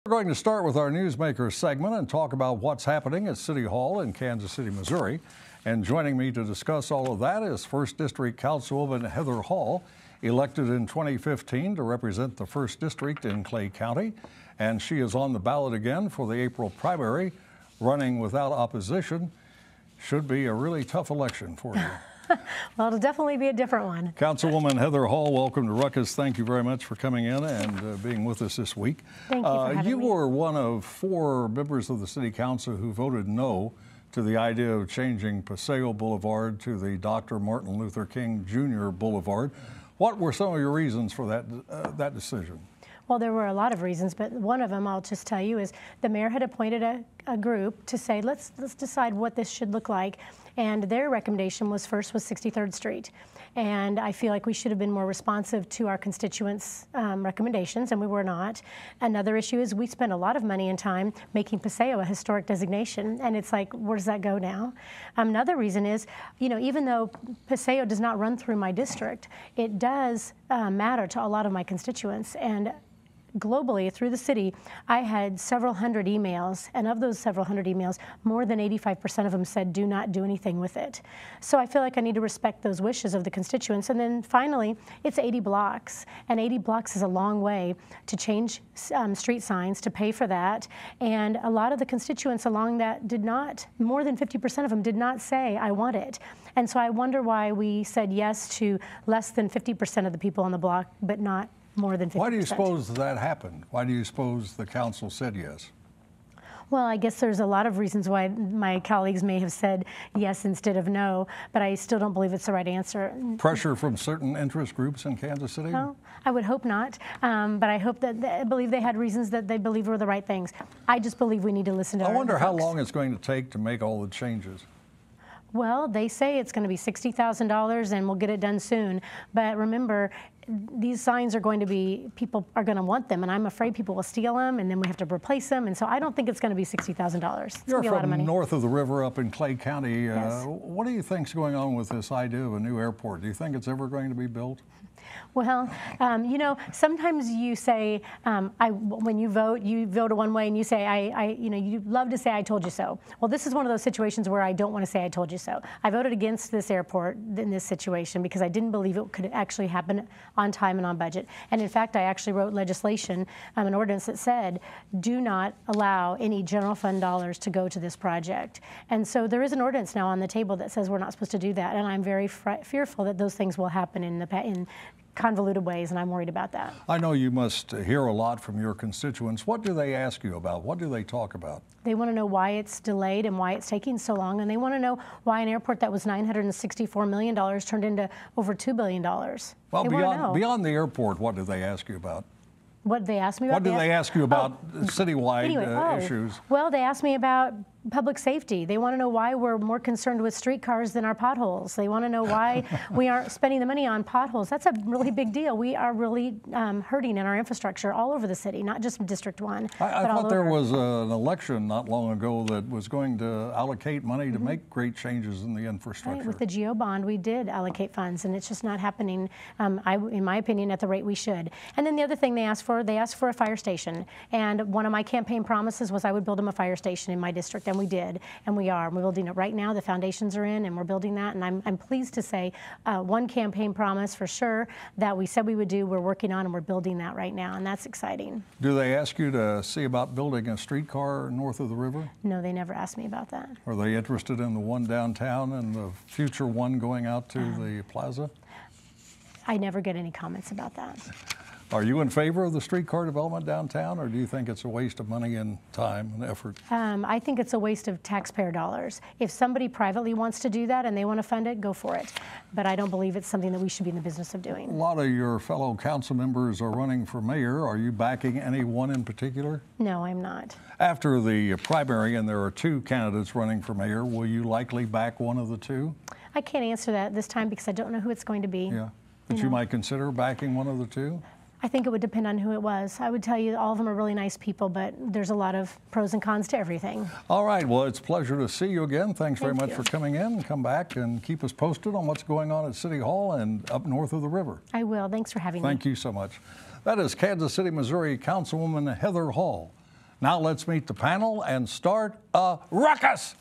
We're going to start with our Newsmaker segment and talk about what's happening at City Hall in Kansas City, Missouri. And joining me to discuss all of that is 1st District Councilwoman Heather Hall, elected in 2015 to represent the 1st District in Clay County. And she is on the ballot again for the April primary, running without opposition. Should be a really tough election for you. Well, it'll definitely be a different one. Councilwoman Heather Hall, welcome to Ruckus. Thank you very much for coming in and being with us this week. Thank you for having me. You were one of 4 members of the City Council who voted no to the idea of changing Paseo Boulevard to the Dr. Martin Luther King Jr. Boulevard. What were some of your reasons for that decision? Well, there were a lot of reasons, but one of them I'll just tell you is the mayor had appointed a group to say, let's decide what this should look like. And their recommendation was 63rd Street. And I feel like we should have been more responsive to our constituents' recommendations, and we were not. Another issue is we spent a lot of money and time making Paseo a historic designation, and it's like, where does that go now? Another reason is, you know, even though Paseo does not run through my district, it does matter to a lot of my constituents. And globally, through the city, I had several hundred emails, and of those several hundred emails, more than 85% of them said, do not do anything with it. So I feel like I need to respect those wishes of the constituents. And then finally, it's 80 blocks, and 80 blocks is a long way to change street signs, to pay for that. And a lot of the constituents along that did not, more than 50% of them did not say, I want it. And so I wonder why we said yes to less than 50% of the people on the block, but not more than 50%. Why do you suppose that happened? Why do you suppose the council said yes? Well, I guess there's a lot of reasons why my colleagues may have said yes instead of no, but I still don't believe it's the right answer. Pressure from certain interest groups in Kansas City? Well, I would hope not, but I hope that I believe they had reasons that they believe were the right things. I just believe we need to listen to I our wonder how folks. long it's going to take to make all the changes. Well, they say it's going to be $60,000 and we'll get it done soon. But remember, these signs are going to be, people are going to want them, and I'm afraid people will steal them, and then we have to replace them. And so I don't think it's going to be $60,000. You're be a lot of money. from north of the river up in Clay County. Yes. What do you think's going on with this idea of a new airport? Do you think it's ever going to be built? Well, you know, sometimes you say, when you vote one way, and you say, you know, you love to say, I told you so. Well, this is one of those situations where I don't want to say, I told you so. I voted against this airport in this situation because I didn't believe it could actually happen on time and on budget. And in fact, I actually wrote legislation, an ordinance that said, do not allow any general fund dollars to go to this project. And so there is an ordinance now on the table that says we're not supposed to do that. And I'm very fearful that those things will happen in convoluted ways, and I'm worried about that. I know you must hear a lot from your constituents. What do they ask you about? What do they talk about? They want to know why it's delayed and why it's taking so long, and they want to know why an airport that was $964 million turned into over $2 billion. Well, beyond the airport, what do they ask you about? What did they ask me about? What do they ask you about citywide issues? Well, they asked me about public safety. They want to know why we're more concerned with streetcars than our potholes. They want to know why we aren't spending the money on potholes. That's a really big deal. We are really hurting in our infrastructure all over the city, not just District 1. I thought there was an election not long ago that was going to allocate money to make great changes in the infrastructure. Right. With the GEO bond, we did allocate funds, and it's just not happening, in my opinion, at the rate we should. And then the other thing they asked for a fire station. And one of my campaign promises was I would build them a fire station in my district. And we did, and we are. We're building it right now. The foundations are in, and we're building that. And I'm pleased to say one campaign promise for sure that we said we would do, we're working on, and we're building that right now, and that's exciting. Do they ask you to see about building a streetcar north of the river? No, they never asked me about that. Are they interested in the one downtown and the future one going out to the plaza? I never get any comments about that. Are you in favor of the streetcar development downtown, or do you think it's a waste of money and time and effort? I think it's a waste of taxpayer dollars. If somebody privately wants to do that and they want to fund it, go for it. But I don't believe it's something that we should be in the business of doing. A lot of your fellow council members are running for mayor. Are you backing any one in particular? No, I'm not. After the primary, and there are 2 candidates running for mayor, will you likely back one of the 2? I can't answer that this time because I don't know who it's going to be. Yeah, but you might consider backing one of the 2? I think it would depend on who it was. I would tell you all of them are really nice people, but there's a lot of pros and cons to everything. All right. Well, it's a pleasure to see you again. Thanks very much you. for coming in. Come back and keep us posted on what's going on at City Hall and up north of the river. I will. Thanks for having me. Thank you so much. That is Kansas City, Missouri Councilwoman Heather Hall. Now let's meet the panel and start a ruckus.